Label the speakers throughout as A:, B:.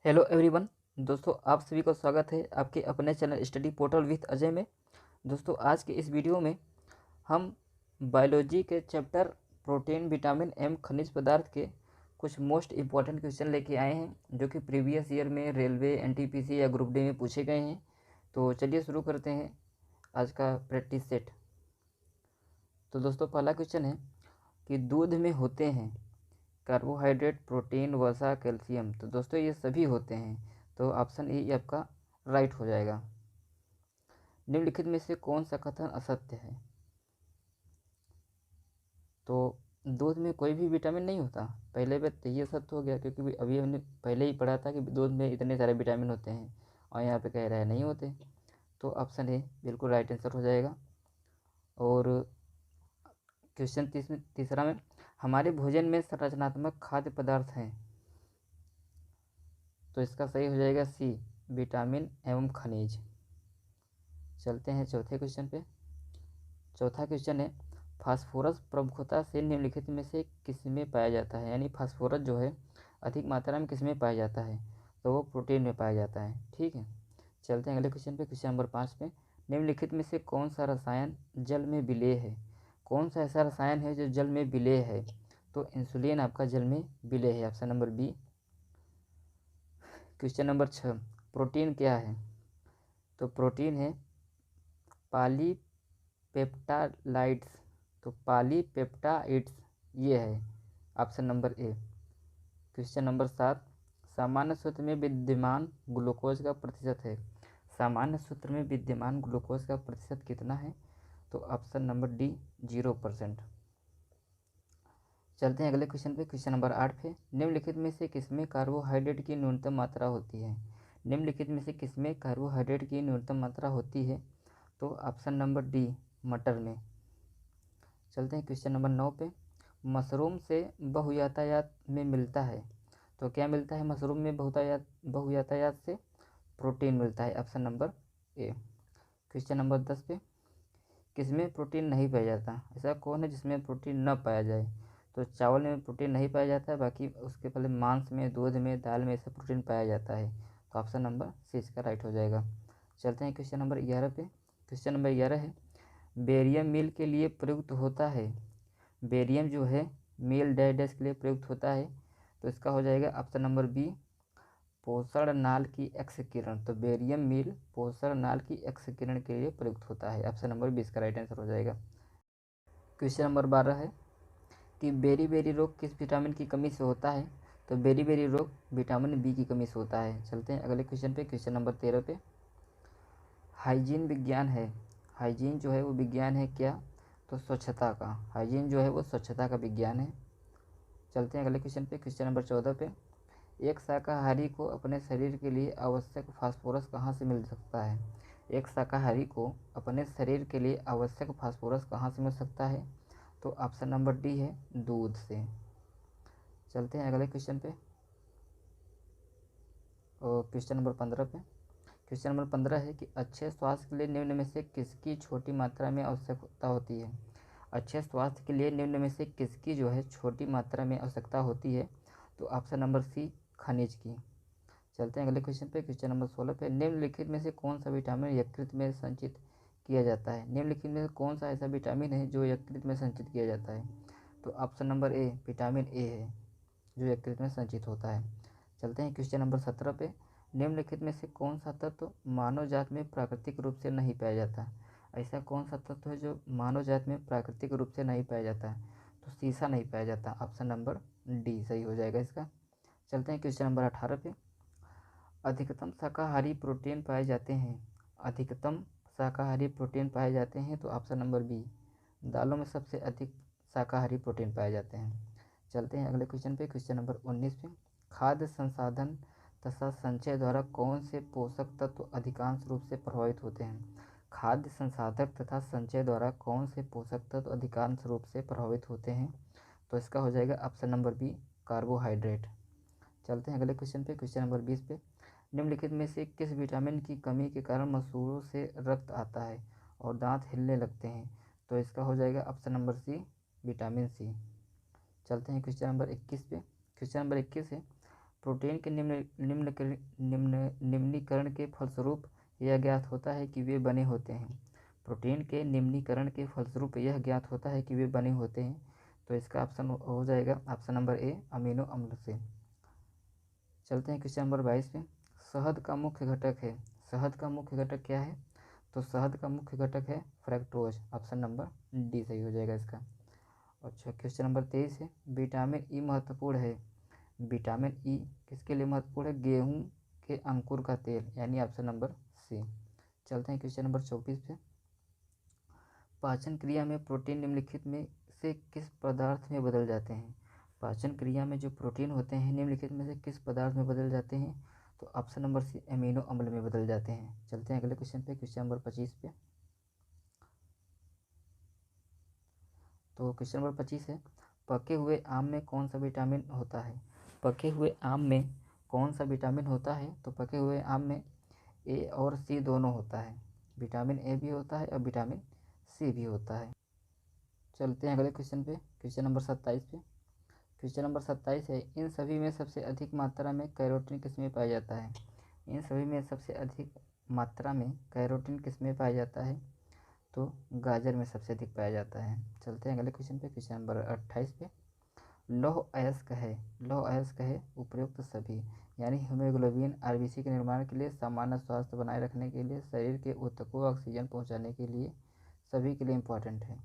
A: Hello everyone. दोस्तों आप सभी को स्वागत है आपके अपने channel study portal with Ajay में। दोस्तों आज के इस वीडियो में हम बायोलॉजी के चैप्टर प्रोटीन विटामिन एम खनिज पदार्थ के कुछ मोस्ट इम्पॉर्टेंट क्वेश्चन लेके आए हैं जो कि प्रीवियस ईयर में रेलवे एनटीपीसी या ग्रुप डी में पूछे गए हैं। तो चलिए शुरू करते हैं आज का प्रैक्टिस सेट। तो दोस्तों पहला क्वेश्चन है कि दूध में होते हैं कार्बोहाइड्रेट, प्रोटीन, वसा, कैल्शियम। तो दोस्तों ये सभी होते हैं, तो ऑप्शन ए आपका राइट हो जाएगा। निम्नलिखित में से कौन सा कथन असत्य है? तो दूध में कोई भी विटामिन नहीं होता। पहले बात तो ये सत्य हो गया, क्योंकि अभी हमने पहले ही पढ़ा था कि दूध में इतने सारे विटामिन होते हैं और यहाँ पे कह रहा है नहीं होते। तो ऑप्शन ए बिल्कुल राइट आंसर हो जाएगा। और क्वेश्चन तीसरा में हमारे भोजन में संरचनात्मक खाद्य पदार्थ हैं। तो इसका सही हो जाएगा सी, विटामिन एवं खनिज। चलते हैं चौथे क्वेश्चन पे। चौथा क्वेश्चन है फास्फोरस प्रमुखता से निम्नलिखित में से किसमें पाया जाता है? यानी फास्फोरस जो है अधिक मात्रा में किसमें पाया जाता है? तो वो प्रोटीन में पाया जाता है। ठीक है, चलते हैं अगले क्वेश्चन पे। क्वेश्चन नंबर 5 पे निम्नलिखित में से कौन सा रसायन जल में विलेय है? कौन सा ऐसा रसायन है जो जल में विलेय है? तो इंसुलिन आपका जल में विलेय है, option number B. Question number 6 protein क्या है? तो प्रोटीन है पॉलीपेप्टाइड्स। तो पॉलीपेप्टाइड्स ये है, option number A. Question number 7 सामान्य सूत्र में विद्यमान ग्लूकोज का प्रतिशत है। सामान्य सूत्र में विद्यमान ग्लूकोज का प्रतिशत कितना है? तो ऑप्शन नंबर डी 0%। चलते हैं अगले क्वेश्चन पे। क्वेश्चन नंबर 8 पे निम्नलिखित में से किसमें कार्बोहाइड्रेट की न्यूनतम मात्रा होती है? निम्नलिखित में से किसमें कार्बोहाइड्रेट की न्यूनतम मात्रा होती है? तो ऑप्शन नंबर डी मटर में। चलते हैं क्वेश्चन नंबर 9 पे मशरूम से बहुयातायात में मिलता है। तो क्या मिलता है मशरूम में बहुयातायात से? प्रोटीन मिलता है, option number A. Question number 10 पे किसमें प्रोटीन नहीं पाया जाता? ऐसा कौन है जिसमें प्रोटीन न पाया जाए? तो चावल में प्रोटीन नहीं पाया जाता है, बाकी उसके पहले मांस में, दूध में, दाल में ऐसा प्रोटीन पाया जाता है। तो ऑप्शन नंबर सी इसका राइट हो जाएगा। चलते हैं क्वेश्चन नंबर 11 पे। क्वेश्चन नंबर 11 है बेरियम मील के लिए प्रयुक्त होता है। बेरियम जो है मील डैश के लिए प्रयुक्त होता है। तो इसका हो जाएगा ऑप्शन नंबर बी पोषण नाल की एक्स किरण। तो बेरियम मील पोषण नाल की एक्स किरण के लिए प्रयुक्त होता है, ऑप्शन नंबर बी इसका राइट आंसर हो जाएगा। क्वेश्चन नंबर 12 है कि बेरी बेरी रोग किस विटामिन की कमी से होता है? तो बेरी बेरी रोग विटामिन बी की कमी से होता है। चलते हैं अगले क्वेश्चन पे। क्वेश्चन नंबर 13 पे हाइजीन विज्ञान है। हाइजीन जो है वो विज्ञान है क्या? तो स्वच्छता का। हाइजीन जो है वो स्वच्छता का विज्ञान है। चलते हैं अगले क्वेश्चन पे। क्वेश्चन नंबर 14 पे एक शाकाहारी को अपने शरीर के लिए आवश्यक फास्फोरस कहाँ से मिल सकता है? एक शाकाहारी को अपने शरीर के लिए आवश्यक फास्फोरस कहाँ से मिल सकता है? तो ऑप्शन नंबर डी है दूध से। चलते हैं अगले क्वेश्चन पे। और क्वेश्चन नंबर 15 पे क्वेश्चन नंबर 15 है कि अच्छे स्वास्थ्य के लिए निम्न में से किसकी छोटी मात्रा में आवश्यकता होती है? अच्छे स्वास्थ्य के लिए निम्न में से किसकी जो है छोटी मात्रा में आवश्यकता होती है? तो ऑप्शन नंबर सी खनिज की। चलते हैं अगले क्वेश्चन पे। क्वेश्चन नंबर 16 पे निम्नलिखित में से कौन सा विटामिन यकृत में संचित किया जाता है? निम्नलिखित में से कौन सा ऐसा विटामिन है जो यकृत में संचित किया जाता है? तो option number A vitamin A है जो यकृत में संचित होता है। चलते हैं क्वेश्चन नंबर 17 पे निम्नलिखित में से कौन सा तत्व मानव जात में प्राकृतिक रूप से नहीं पाया जाता? ऐसा कौन सा तत्व है जो मानव जात में प्राकृतिक रूप से नहीं पाया जाता है? तो सीसा नहीं पाया जाता, ऑप्शन नंबर डी सही हो जाएगा इसका। चलते हैं क्वेश्चन नंबर 18 पे अधिकतम शाकाहारी प्रोटीन पाए जाते हैं। अधिकतम शाकाहारी प्रोटीन पाए जाते हैं, तो ऑप्शन नंबर बी दालों में सबसे अधिक शाकाहारी प्रोटीन पाए जाते हैं। चलते हैं अगले क्वेश्चन पे। क्वेश्चन नंबर 19 पे खाद्य संसाधन तथा संचय द्वारा कौन से पोषक तत्व अधिकांश रूप से प्रभावित होते हैं? खाद्य संसाधक तथा संचय द्वारा कौन से पोषक तत्व अधिकांश रूप से प्रभावित होते हैं? तो इसका हो जाएगा ऑप्शन नंबर बी कार्बोहाइड्रेट। चलते हैं अगले क्वेश्चन पे। क्वेश्चन नंबर 20 पे निम्नलिखित में से किस विटामिन की कमी के कारण मसूड़ों से रक्त आता है और दांत हिलने लगते हैं? तो इसका हो जाएगा option number C vitamin C. चलते हैं क्वेश्चन नंबर 21 पे। क्वेश्चन नंबर 21 है प्रोटीन के निम्नीकरण के फलस्वरूप यह ज्ञात होता है कि वे बने होते हैं। प्रोटीन के निम्नीकरण के फलस्वरूप यह ज्ञात होता है कि वे बने होते हैं। तो इसका ऑप्शन हो जाएगा ऑप्शन नंबर ए, अमीनो अम्ल से। चलते हैं क्वेश्चन नंबर 22 पे। शहद का मुख्य घटक है। शहद का मुख्य घटक क्या है? तो शहद का मुख्य घटक है फ्रक्टोज। ऑप्शन नंबर डी सही हो जाएगा इसका। अच्छा, क्वेश्चन नंबर 23 है। विटामिन ई महत्वपूर्ण है। विटामिन ई किसके लिए महत्वपूर्ण है? गेहूं के अंकुर का तेल, यानी ऑप्शन नंबर सी। चलते हैं क्वेश्चन नंबर 24 पे। पाचन क्रिया में प्रोटीन निम्नलिखित में से किस पदार्थ में बदल जाते हैं? पाचन क्रिया में जो प्रोटीन होते हैं निम्नलिखित में से किस पदार्थ में बदल जाते हैं? तो ऑप्शन नंबर सी, अमीनो अम्ल में बदल जाते हैं। चलते हैं अगले क्वेश्चन पे, क्वेश्चन नंबर 25 पे। तो क्वेश्चन नंबर 25 है। पके हुए आम में कौन सा विटामिन होता है? पके हुए आम में कौन सा विटामिन होता है? तो पके हुए आम में ए और सी दोनों होता है। विटामिन ए भी होता है और विटामिन सी भी होता है। चलते हैं अगले क्वेश्चन पे, क्वेश्चन नंबर 27 पे। क्वेश्चन नंबर 27 है। इन सभी में सबसे अधिक मात्रा में कैरोटीन किसमें पाया जाता है? इन सभी में सबसे अधिक मात्रा में कैरोटीन किसमें पाया जाता है? तो गाजर में सबसे अधिक पाया जाता है। चलते हैं अगले क्वेश्चन पे, क्वेश्चन नंबर 28 पे। लौह अयस्क है, लौह अयस्क है उपयुक्त सभी, यानी हीमोग्लोबिन आरबीसी के निर्माण के लिए, सामान्य स्वास्थ्य बनाए रखने के लिए, शरीर के ऊतकों को ऑक्सीजन पहुंचाने के लिए, सभी के लिए इम्पोर्टेंट है।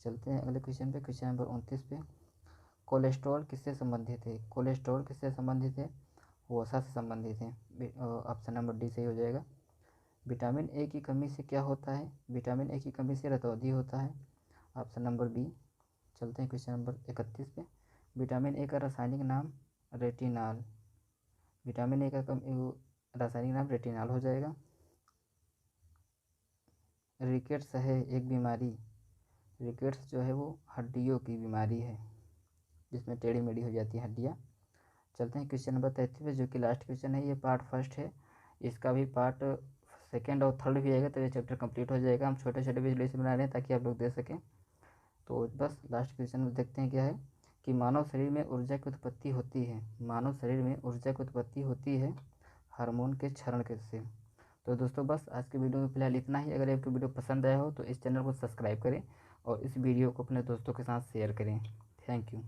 A: चलते हैं अगले क्वेश्चन पे, क्वेश्चन नंबर 29 पे। कोलेस्ट्रॉल किससे संबंधित है? कोलेस्ट्रॉल किससे संबंधित है? वसा से संबंधित है। ऑप्शन नंबर डी सही हो जाएगा। विटामिन ए की कमी से क्या होता है? विटामिन ए की कमी से रतौंधी होता है। Option number B. चलते हैं क्वेश्चन नंबर 31 पे। विटामिन ए का रासायनिक नाम रेटिनॉल। विटामिन ए का रासायनिक नाम रेटिनॉल हो जाएगा। रिकेट्स है एक बीमारी। रिकेट्स जो है वो हड्डियों की बीमारी है, जिसमें टेढ़ी मेढ़ी हो जाती है हड्डियाँ। चलते हैं क्वेश्चन नंबर 33 पे, जो कि लास्ट क्वेश्चन है। ये पार्ट फर्स्ट है, इसका भी पार्ट सेकेंड और थर्ड भी आएगा, तो ये चैप्टर कंप्लीट हो जाएगा। हम छोटे छोटे वीडियो बना रहे हैं ताकि आप लोग देख सकें। तो बस लास्ट क्वेश्चन में देखते हैं क्या है कि मानव शरीर में ऊर्जा की उत्पत्ति होती है। मानव शरीर में ऊर्जा की उत्पत्ति होती है हार्मोन के क्षरण के से। तो दोस्तों बस आज की वीडियो में फिलहाल इतना ही। अगर आपको वीडियो पसंद आया हो तो इस चैनल को सब्सक्राइब करें और इस वीडियो को अपने दोस्तों के साथ शेयर करें। Thank you.